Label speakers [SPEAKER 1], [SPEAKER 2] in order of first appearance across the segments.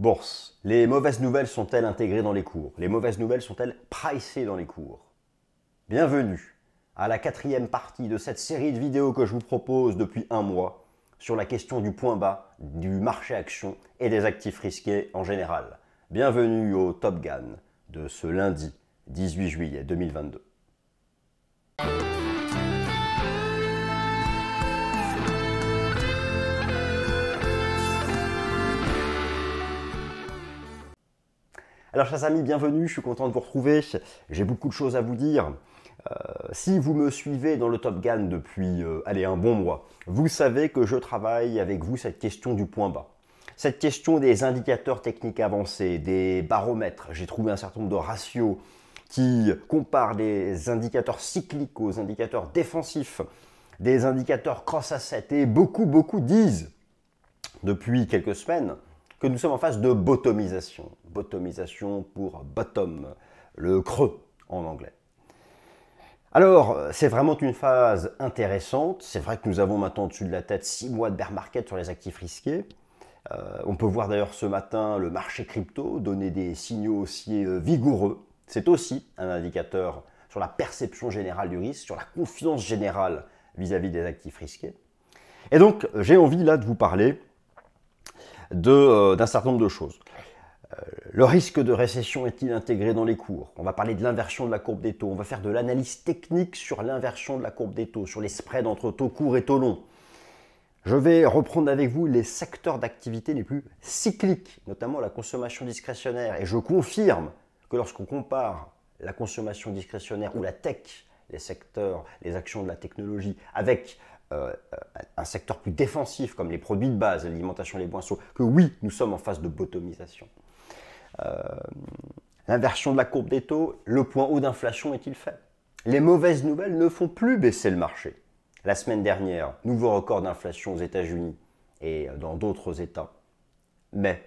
[SPEAKER 1] Bourse, les mauvaises nouvelles sont-elles intégrées dans les cours? Les mauvaises nouvelles sont-elles pricées dans les cours? Bienvenue à la quatrième partie de cette série de vidéos que je vous propose depuis un mois sur la question du point bas, du marché action et des actifs risqués en général. Bienvenue au Top Gun de ce lundi 18 juillet 2022. Alors chers amis, bienvenue, je suis content de vous retrouver, j'ai beaucoup de choses à vous dire. Si vous me suivez dans le Top Gun depuis un bon mois, vous savez que je travaille avec vous cette question du point bas. Cette question des indicateurs techniques avancés, des baromètres. J'ai trouvé un certain nombre de ratios qui comparent des indicateurs cycliques aux indicateurs défensifs, des indicateurs cross-asset. Et beaucoup disent depuis quelques semaines que nous sommes en phase de bottomisation. Bottomisation pour bottom, le creux en anglais. Alors, c'est vraiment une phase intéressante. C'est vrai que nous avons maintenant au-dessus de la tête 6 mois de bear market sur les actifs risqués. On peut voir d'ailleurs ce matin le marché crypto donner des signaux haussiers vigoureux. C'est aussi un indicateur sur la perception générale du risque, sur la confiance générale vis-à-vis des actifs risqués. Et donc, j'ai envie là de vous parler d'un certain nombre de choses. Le risque de récession est-il intégré dans les cours? On va parler de l'inversion de la courbe des taux. On va faire de l'analyse technique sur l'inversion de la courbe des taux, sur les spreads entre taux courts et taux longs. Je vais reprendre avec vous les secteurs d'activité les plus cycliques, notamment la consommation discrétionnaire. Et je confirme que lorsqu'on compare la consommation discrétionnaire ou la tech, les secteurs, les actions de la technologie, avec un secteur plus défensif comme les produits de base, l'alimentation, les boissons, que oui, nous sommes en phase de bottomisation. L'inversion de la courbe des taux, le point haut d'inflation est-il fait? Les mauvaises nouvelles ne font plus baisser le marché. La semaine dernière, nouveau record d'inflation aux États-Unis et dans d'autres États. Mais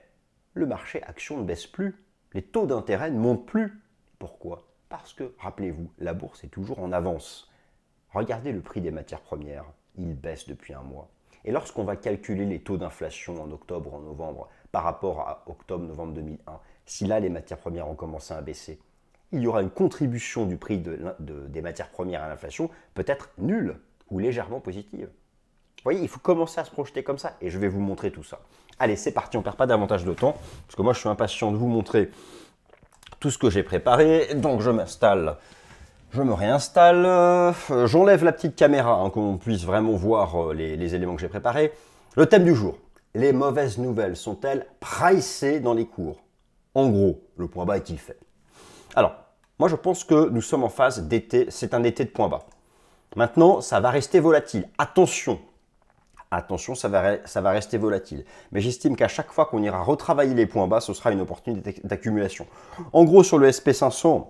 [SPEAKER 1] le marché action ne baisse plus. Les taux d'intérêt ne montent plus. Pourquoi? Parce que, rappelez-vous, la bourse est toujours en avance. Regardez le prix des matières premières. Il baisse depuis un mois. Et lorsqu'on va calculer les taux d'inflation en octobre, en novembre, par rapport à octobre-novembre 2001, si là les matières premières ont commencé à baisser, il y aura une contribution du prix des matières premières à l'inflation peut-être nulle ou légèrement positive. Vous voyez, il faut commencer à se projeter comme ça et je vais vous montrer tout ça. Allez, c'est parti, on ne perd pas davantage de temps parce que moi je suis impatient de vous montrer tout ce que j'ai préparé. Donc je m'installe, je me réinstalle, j'enlève la petite caméra qu'on puisse vraiment voir les éléments que j'ai préparés. Le thème du jour, les mauvaises nouvelles sont-elles pricées dans les cours? En gros, le point bas est-il fait? Alors, moi je pense que nous sommes en phase d'été, c'est un été de point bas. Maintenant, ça va rester volatile. Attention, ça va rester volatile. Mais j'estime qu'à chaque fois qu'on ira retravailler les points bas, ce sera une opportunité d'accumulation. En gros, sur le SP500,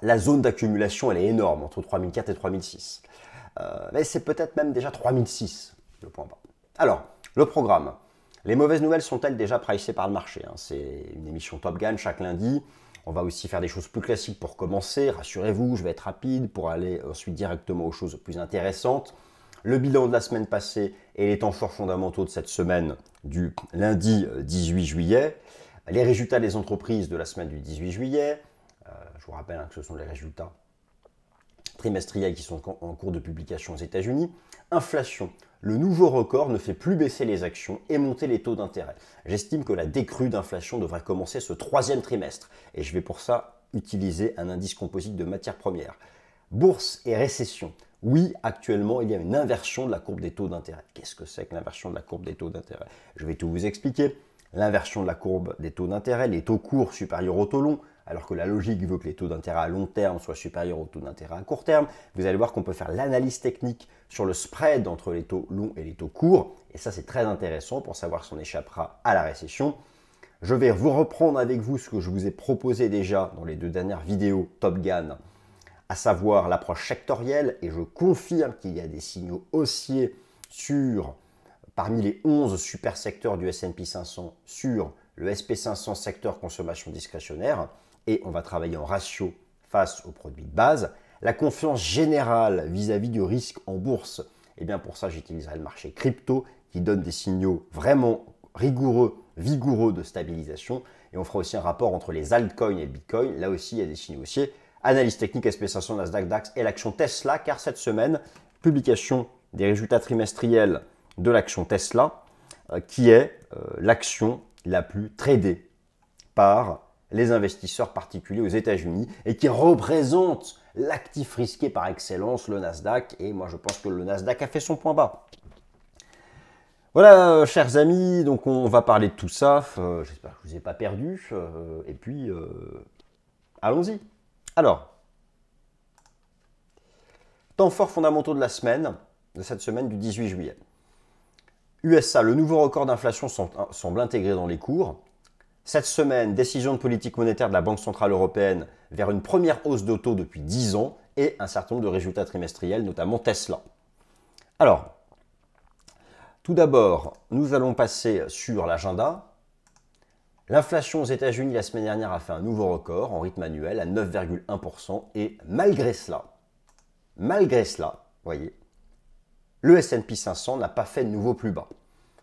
[SPEAKER 1] la zone d'accumulation, elle est énorme, entre 3004 et 3006. Mais c'est peut-être même déjà 3006, le point bas. Alors, le programme. Les mauvaises nouvelles sont-elles déjà pricées par le marché? C'est une émission Top Gun chaque lundi. On va aussi faire des choses plus classiques pour commencer. Rassurez-vous, je vais être rapide pour aller ensuite directement aux choses plus intéressantes. Le bilan de la semaine passée et les temps forts fondamentaux de cette semaine du lundi 18 juillet. Les résultats des entreprises de la semaine du 18 juillet. Je vous rappelle que ce sont les résultats trimestriels qui sont en cours de publication aux États-Unis. Inflation. Le nouveau record ne fait plus baisser les actions et monter les taux d'intérêt. J'estime que la décrue d'inflation devrait commencer ce troisième trimestre. Et je vais pour ça utiliser un indice composite de matières premières. Bourse et récession. Oui, actuellement, il y a une inversion de la courbe des taux d'intérêt. Qu'est-ce que c'est que l'inversion de la courbe des taux d'intérêt? Je vais tout vous expliquer. L'inversion de la courbe des taux d'intérêt, les taux courts supérieurs aux taux longs, alors que la logique veut que les taux d'intérêt à long terme soient supérieurs aux taux d'intérêt à court terme. Vous allez voir qu'on peut faire l'analyse technique sur le spread entre les taux longs et les taux courts. Et ça, c'est très intéressant pour savoir si on échappera à la récession. Je vais vous reprendre avec vous ce que je vous ai proposé déjà dans les 2 dernières vidéos Top Gun, à savoir l'approche sectorielle. Et je confirme qu'il y a des signaux haussiers parmi les 11 super secteurs du S&P 500 sur le SP500 secteur consommation discrétionnaire. Et on va travailler en ratio face aux produits de base. La confiance générale vis-à-vis du risque en bourse, et bien pour ça j'utiliserai le marché crypto qui donne des signaux vraiment rigoureux, vigoureux de stabilisation. Et on fera aussi un rapport entre les altcoins et le Bitcoin. Là aussi, il y a des signaux haussiers. Analyse technique SP500, Nasdaq, DAX et l'action Tesla, car cette semaine, publication des résultats trimestriels de l'action Tesla, qui est l'action la plus tradée par les investisseurs particuliers aux États-Unis et qui représente l'actif risqué par excellence, le Nasdaq. Et moi, je pense que le Nasdaq a fait son point bas. Voilà, chers amis, donc on va parler de tout ça. J'espère que je ne vous ai pas perdu. Et puis, allons-y. Alors, temps forts fondamentaux de la semaine, de cette semaine du 18 juillet. USA, le nouveau record d'inflation semble intégré dans les cours. Cette semaine, décision de politique monétaire de la Banque Centrale Européenne vers une première hausse de taux depuis 10 ans et un certain nombre de résultats trimestriels, notamment Tesla. Alors, tout d'abord, nous allons passer sur l'agenda. L'inflation aux États-Unis la semaine dernière a fait un nouveau record en rythme annuel à 9,1% et malgré cela, voyez, le S&P 500 n'a pas fait de nouveau plus bas.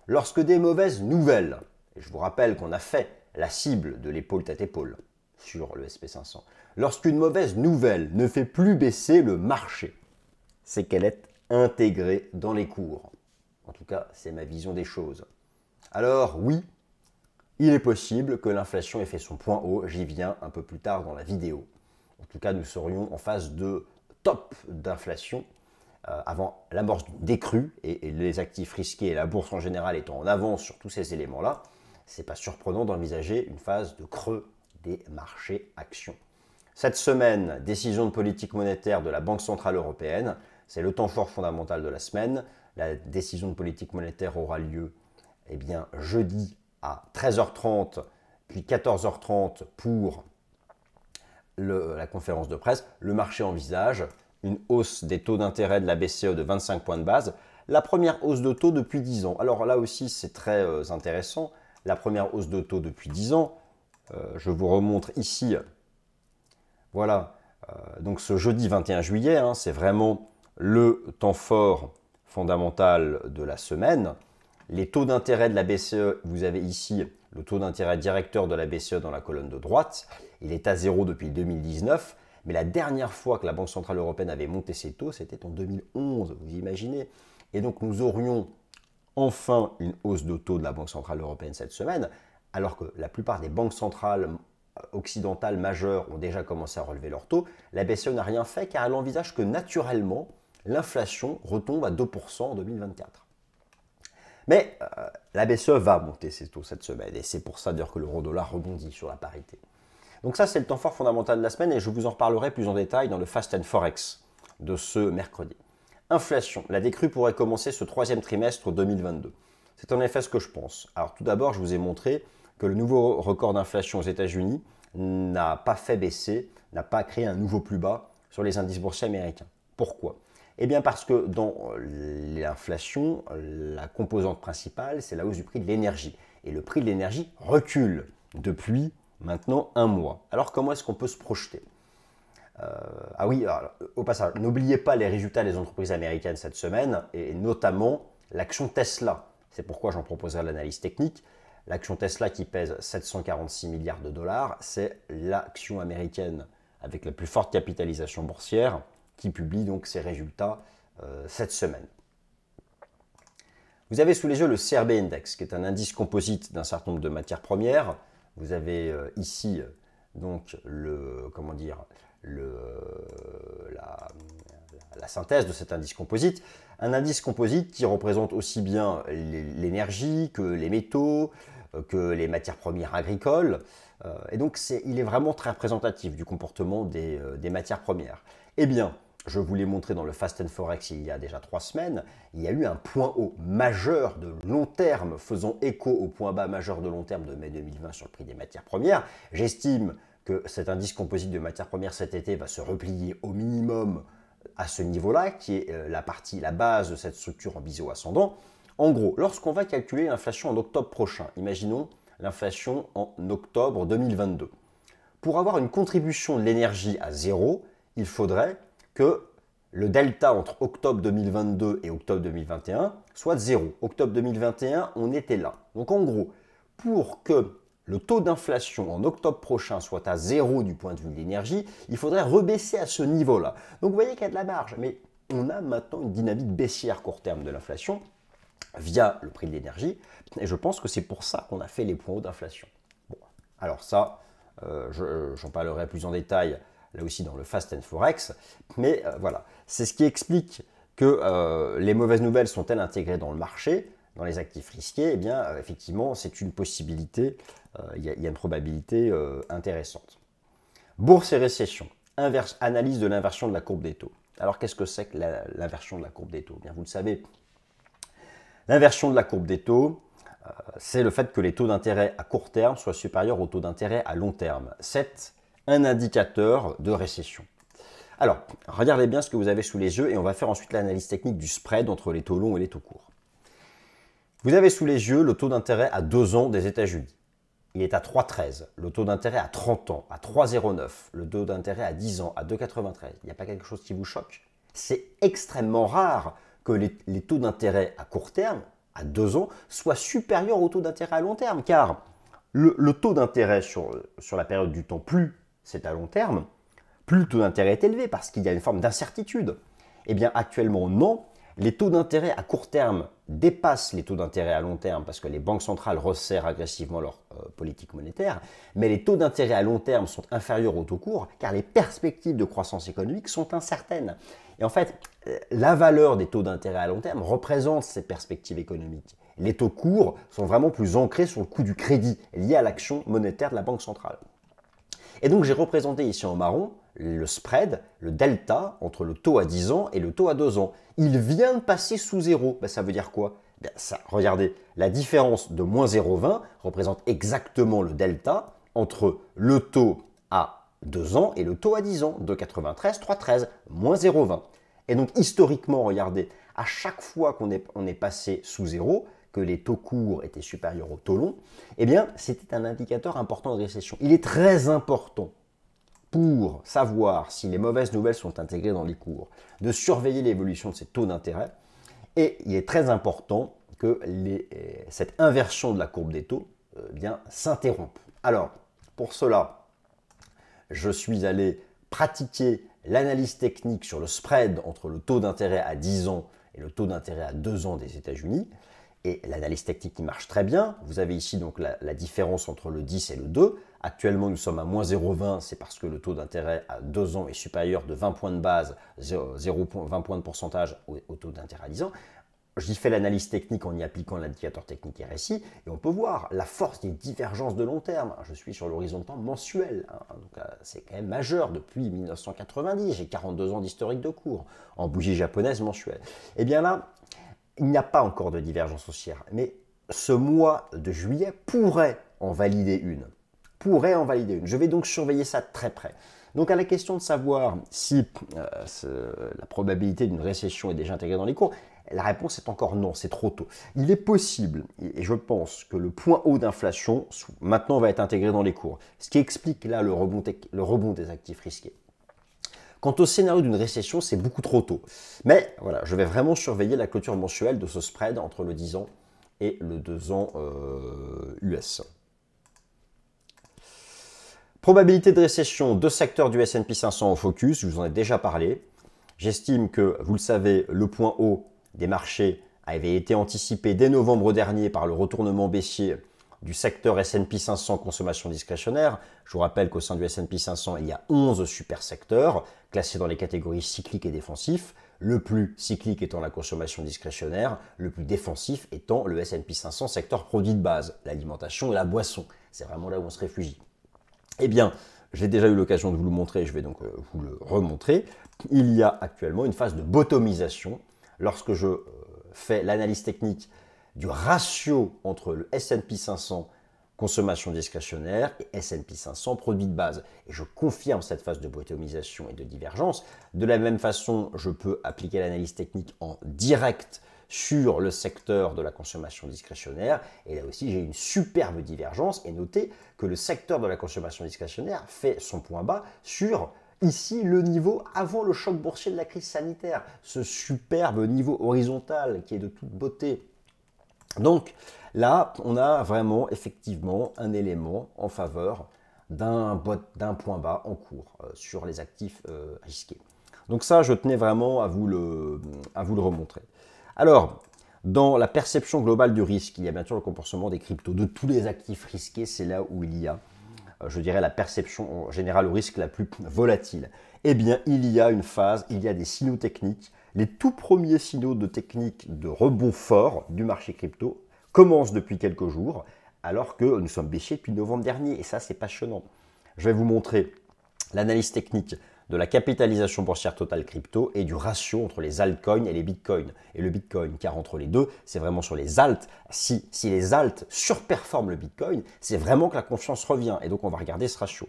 [SPEAKER 1] Lorsque des mauvaises nouvelles, et je vous rappelle qu'on a fait la cible de l'épaule tête épaule sur le SP 500, lorsqu'une mauvaise nouvelle ne fait plus baisser le marché, c'est qu'elle est intégrée dans les cours. En tout cas, c'est ma vision des choses. Alors oui, il est possible que l'inflation ait fait son point haut, j'y viens un peu plus tard dans la vidéo. En tout cas, nous serions en phase de top d'inflation avant l'amorce d'une décrue et les actifs risqués et la bourse en général étant en avance sur tous ces éléments-là, ce n'est pas surprenant d'envisager une phase de creux des marchés actions. Cette semaine, décision de politique monétaire de la Banque Centrale Européenne, c'est le temps fort fondamental de la semaine. La décision de politique monétaire aura lieu jeudi à 13h30, puis 14h30 pour la conférence de presse. Le marché envisage une hausse des taux d'intérêt de la BCE de 25 points de base, la première hausse de taux depuis 10 ans. Alors là aussi, c'est très intéressant. La première hausse de taux depuis 10 ans, je vous remontre ici, voilà, donc ce jeudi 21 juillet, c'est vraiment le temps fort fondamental de la semaine. Les taux d'intérêt de la BCE, vous avez ici le taux d'intérêt directeur de la BCE dans la colonne de droite. Il est à 0 depuis 2019. Mais la dernière fois que la Banque Centrale Européenne avait monté ses taux, c'était en 2011, vous imaginez. Et donc nous aurions enfin une hausse de taux de la Banque Centrale Européenne cette semaine, alors que la plupart des banques centrales occidentales majeures ont déjà commencé à relever leurs taux. La BCE n'a rien fait car elle envisage que naturellement, l'inflation retombe à 2% en 2024. Mais la BCE va monter ses taux cette semaine et c'est pour ça d'ailleurs que l'euro-dollar rebondit sur la parité. Donc ça, c'est le temps fort fondamental de la semaine et je vous en reparlerai plus en détail dans le Fast and Forex de ce mercredi. Inflation. La décrue pourrait commencer ce troisième trimestre 2022. C'est en effet ce que je pense. Alors tout d'abord, je vous ai montré que le nouveau record d'inflation aux États-Unis n'a pas fait baisser, n'a pas créé un nouveau plus bas sur les indices boursiers américains. Pourquoi ? Eh bien parce que dans l'inflation, la composante principale, c'est la hausse du prix de l'énergie. Et le prix de l'énergie recule depuis maintenant un mois. Alors comment est-ce qu'on peut se projeter ? Ah oui, alors, au passage, n'oubliez pas les résultats des entreprises américaines cette semaine, et notamment l'action Tesla. C'est pourquoi j'en proposerai l'analyse technique. L'action Tesla qui pèse 746 milliards de dollars, c'est l'action américaine avec la plus forte capitalisation boursière qui publie donc ses résultats cette semaine. Vous avez sous les yeux le CRB Index, qui est un indice composite d'un certain nombre de matières premières. Vous avez ici donc la synthèse de cet indice composite. Un indice composite qui représente aussi bien l'énergie que les métaux, que les matières premières agricoles. Et donc il est vraiment très représentatif du comportement des matières premières. Eh bien, je vous l'ai montré dans le Fast and Forex il y a déjà 3 semaines, il y a eu un point haut majeur de long terme faisant écho au point bas majeur de long terme de mai 2020 sur le prix des matières premières. J'estime que cet indice composite de matières premières cet été va se replier au minimum à ce niveau-là, qui est la base de cette structure en biseau ascendant. En gros, lorsqu'on va calculer l'inflation en octobre prochain, imaginons l'inflation en octobre 2022. Pour avoir une contribution de l'énergie à 0, il faudrait que le delta entre octobre 2022 et octobre 2021 soit de 0. Octobre 2021, on était là. Donc en gros, pour que le taux d'inflation en octobre prochain soit à 0 du point de vue de l'énergie, il faudrait rebaisser à ce niveau-là. Donc vous voyez qu'il y a de la marge, mais on a maintenant une dynamique baissière court terme de l'inflation via le prix de l'énergie, et je pense que c'est pour ça qu'on a fait les points hauts d'inflation. Bon, alors ça, j'en parlerai plus en détail là aussi dans le Fast and Forex, mais voilà, c'est ce qui explique que les mauvaises nouvelles sont-elles intégrées dans le marché, dans les actifs risqués. Eh bien, effectivement, c'est une possibilité, il y a une probabilité intéressante. Bourse et récession, analyse de l'inversion de la courbe des taux. Alors, qu'est-ce que c'est que l'inversion de la courbe des taux? Eh bien, vous le savez, l'inversion de la courbe des taux, c'est le fait que les taux d'intérêt à court terme soient supérieurs aux taux d'intérêt à long terme. C'est un indicateur de récession. Alors, regardez bien ce que vous avez sous les yeux et on va faire ensuite l'analyse technique du spread entre les taux longs et les taux courts. Vous avez sous les yeux le taux d'intérêt à 2 ans des États-Unis. Il est à 3,13. Le taux d'intérêt à 30 ans, à 3,09. Le taux d'intérêt à 10 ans, à 2,93. Il n'y a pas quelque chose qui vous choque? C'est extrêmement rare que les taux d'intérêt à court terme, à 2 ans, soient supérieurs au taux d'intérêt à long terme. Car le taux d'intérêt sur la période du temps, plus c'est à long terme, plus le taux d'intérêt est élevé parce qu'il y a une forme d'incertitude. Eh bien, actuellement, non. Les taux d'intérêt à court terme dépassent les taux d'intérêt à long terme parce que les banques centrales resserrent agressivement leur politique monétaire, mais les taux d'intérêt à long terme sont inférieurs aux taux courts car les perspectives de croissance économique sont incertaines. Et en fait, la valeur des taux d'intérêt à long terme représente ces perspectives économiques. Les taux courts sont vraiment plus ancrés sur le coût du crédit lié à l'action monétaire de la banque centrale. Et donc j'ai représenté ici en marron le spread, le delta entre le taux à 10 ans et le taux à 2 ans. Il vient de passer sous 0. Ben, ça veut dire quoi? Ben, regardez, la différence de moins 0,20 représente exactement le delta entre le taux à 2 ans et le taux à 10 ans, 2,93, 3,13, moins 0,20. Et donc historiquement, regardez, à chaque fois qu'on est passé sous 0, que les taux courts étaient supérieurs aux taux longs, eh bien, c'était un indicateur important de récession. Il est très important pour savoir si les mauvaises nouvelles sont intégrées dans les cours, de surveiller l'évolution de ces taux d'intérêt. Et il est très important que cette inversion de la courbe des taux s'interrompe. Alors, pour cela, je suis allé pratiquer l'analyse technique sur le spread entre le taux d'intérêt à 10 ans et le taux d'intérêt à 2 ans des États-Unis. Et l'analyse technique qui marche très bien. Vous avez ici donc la différence entre le 10 et le 2. Actuellement, nous sommes à moins 0,20. C'est parce que le taux d'intérêt à 2 ans est supérieur de 20 points de base, 20 points de pourcentage au taux d'intérêt à 10 ans. J'y fais l'analyse technique en y appliquant l'indicateur technique RSI et on peut voir la force des divergences de long terme. Je suis sur l'horizon de temps mensuel, donc c'est quand même majeur depuis 1990. J'ai 42 ans d'historique de cours en bougie japonaise mensuelle. Et bien là, il n'y a pas encore de divergence haussière, mais ce mois de juillet pourrait en valider une. Je vais donc surveiller ça de très près. Donc à la question de savoir si la probabilité d'une récession est déjà intégrée dans les cours, la réponse est encore non, c'est trop tôt. Il est possible, et je pense que le point haut d'inflation maintenant va être intégré dans les cours, ce qui explique là le rebond des actifs risqués. Quant au scénario d'une récession, c'est beaucoup trop tôt. Mais voilà, je vais vraiment surveiller la clôture mensuelle de ce spread entre le 10 ans et le 2 ans US. Probabilité de récession, 2 secteurs du S&P 500 en focus, je vous en ai déjà parlé. J'estime que, vous le savez, le point haut des marchés avait été anticipé dès novembre dernier par le retournement baissier du secteur S&P 500 consommation discrétionnaire. Je vous rappelle qu'au sein du S&P 500, il y a 11 super secteurs classés dans les catégories cycliques et défensifs. Le plus cyclique étant la consommation discrétionnaire, le plus défensif étant le S&P 500 secteur produits de base, l'alimentation et la boisson. C'est vraiment là où on se réfugie. Eh bien, j'ai déjà eu l'occasion de vous le montrer, je vais donc vous le remontrer. Il y a actuellement une phase de bottomisation lorsque je fais l'analyse technique du ratio entre le S&P 500 consommation discrétionnaire et S&P 500 produits de base. Et je confirme cette phase de bottomisation et de divergence. De la même façon, je peux appliquer l'analyse technique en direct sur le secteur de la consommation discrétionnaire. Et là aussi, j'ai une superbe divergence. Et notez que le secteur de la consommation discrétionnaire fait son point bas sur ici le niveau avant le choc boursier de la crise sanitaire. Ce superbe niveau horizontal qui est de toute beauté Donc là, on a vraiment effectivement un élément en faveur d'un point bas en cours sur les actifs risqués. Donc ça, je tenais vraiment à vous le remontrer. Alors, dans la perception globale du risque, il y a bien sûr le comportement des cryptos. De tous les actifs risqués, c'est là où il y a, je dirais, la perception générale au risque la plus volatile. Eh bien, il y a une phase, il y a des signaux techniques. Les tout premiers signaux de technique de rebond fort du marché crypto commencent depuis quelques jours, alors que nous sommes baissiers depuis novembre dernier. Et ça, c'est passionnant. Je vais vous montrer l'analyse technique de la capitalisation boursière totale crypto et du ratio entre les altcoins et les bitcoins. Et le bitcoin, car entre les deux, c'est vraiment sur les alts. Si les alts surperforment le bitcoin, c'est vraiment que la confiance revient. Et donc, on va regarder ce ratio.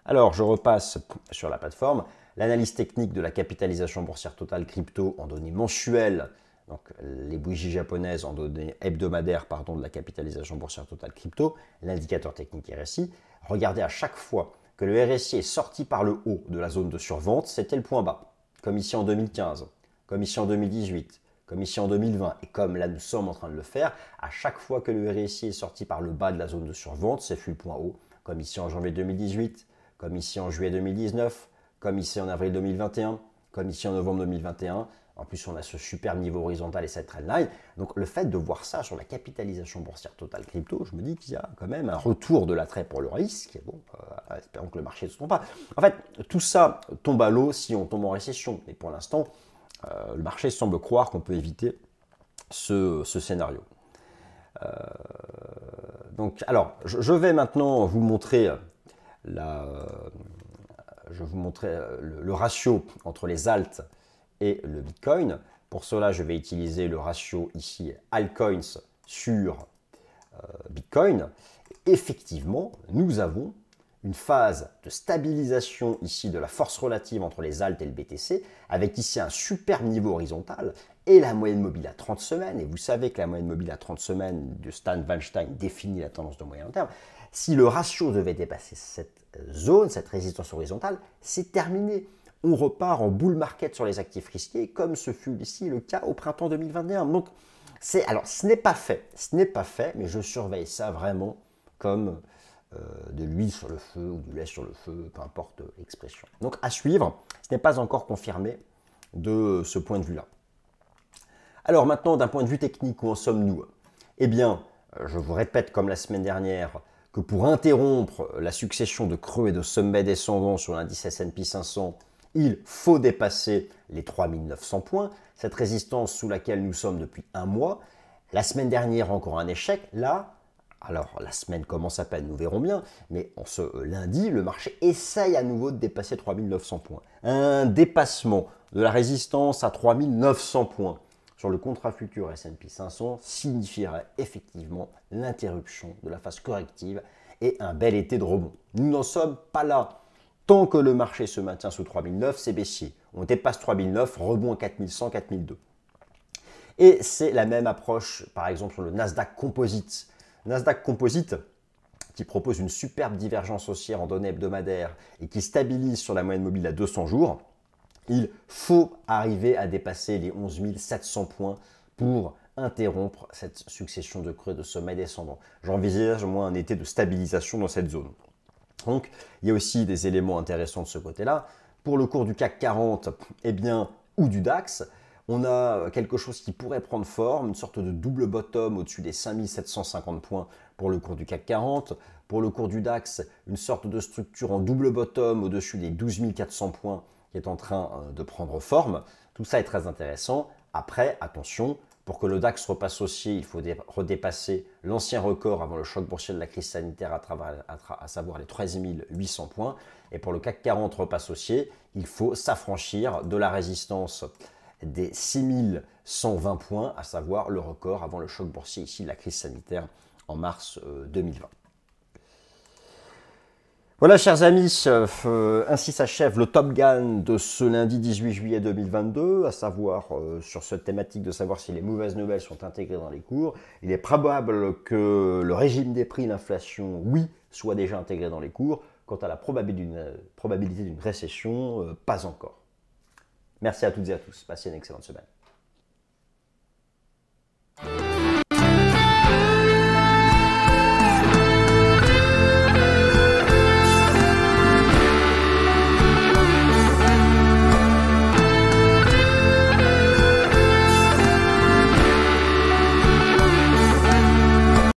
[SPEAKER 1] Alors, je repasse sur la plateforme. L'analyse technique de la capitalisation boursière totale crypto en données mensuelles, donc les bougies japonaises en données hebdomadaires de la capitalisation boursière totale crypto, l'indicateur technique RSI. Regardez à chaque fois que le RSI est sorti par le haut de la zone de survente, c'était le point bas, comme ici en 2015, comme ici en 2018, comme ici en 2020, et comme là nous sommes en train de le faire, à chaque fois que le RSI est sorti par le bas de la zone de survente, c'est fut le point haut, comme ici en janvier 2018, comme ici en juillet 2019, comme ici en avril 2021, comme ici en novembre 2021. En plus, on a ce superbe niveau horizontal et cette trendline. Donc, le fait de voir ça sur la capitalisation boursière totale crypto, je me dis qu'il y a quand même un retour de l'attrait pour le risque. Bon, espérons que le marché ne se trompe pas. En fait, tout ça tombe à l'eau si on tombe en récession. Et pour l'instant, le marché semble croire qu'on peut éviter ce scénario. Donc, alors, je vais maintenant vous montrer le ratio entre les alts et le Bitcoin. Pour cela, je vais utiliser le ratio ici altcoins sur Bitcoin. Effectivement, nous avons une phase de stabilisation ici de la force relative entre les alts et le BTC, avec ici un superbe niveau horizontal et la moyenne mobile à 30 semaines. Et vous savez que la moyenne mobile à 30 semaines de Stan Weinstein définit la tendance de moyen terme. Si le ratio devait dépasser cette zone, cette résistance horizontale, c'est terminé. On repart en bull market sur les actifs risqués, comme ce fut ici le cas au printemps 2021. Donc, alors, ce n'est pas fait, mais je surveille ça vraiment comme de l'huile sur le feu ou du lait sur le feu, peu importe l'expression. Donc, à suivre, ce n'est pas encore confirmé de ce point de vue-là. Alors maintenant, d'un point de vue technique, où en sommes-nous? Eh bien, je vous répète comme la semaine dernière, que pour interrompre la succession de creux et de sommets descendants sur l'indice S&P 500, il faut dépasser les 3900 points, cette résistance sous laquelle nous sommes depuis un mois. La semaine dernière, encore un échec. Là, alors la semaine commence à peine, nous verrons bien, mais en ce lundi, le marché essaye à nouveau de dépasser 3900 points. Un dépassement de la résistance à 3900 points sur le contrat futur S&P 500 signifierait effectivement l'interruption de la phase corrective et un bel été de rebond. Nous n'en sommes pas là. Tant que le marché se maintient sous 3009, c'est baissier. On dépasse 3009, rebond à 4100, 4002. Et c'est la même approche, par exemple, sur le Nasdaq Composite. Nasdaq Composite, qui propose une superbe divergence haussière en données hebdomadaires et qui stabilise sur la moyenne mobile à 200 jours, il faut arriver à dépasser les 11 700 points pour interrompre cette succession de creux de sommets descendants. J'envisage moi un été de stabilisation dans cette zone. Donc, il y a aussi des éléments intéressants de ce côté-là. Pour le cours du CAC 40, eh bien, ou du DAX, on a quelque chose qui pourrait prendre forme, une sorte de double bottom au-dessus des 5750 points pour le cours du CAC 40. Pour le cours du DAX, une sorte de structure en double bottom au-dessus des 12 400 points qui est en train de prendre forme. Tout ça est très intéressant. Après, attention, pour que le DAX repasse haussier, il faut redépasser l'ancien record avant le choc boursier de la crise sanitaire, à savoir les 13 800 points. Et pour le CAC 40 repasse haussier, il faut s'affranchir de la résistance des 6 120 points, à savoir le record avant le choc boursier ici de la crise sanitaire en mars 2020. Voilà, chers amis, ainsi s'achève le Top Gun de ce lundi 18 juillet 2022, à savoir sur cette thématique de savoir si les mauvaises nouvelles sont intégrées dans les cours. Il est probable que le régime des prix, l'inflation, oui, soit déjà intégré dans les cours. Quant à la probabilité d'une récession, pas encore. Merci à toutes et à tous. Passez une excellente semaine.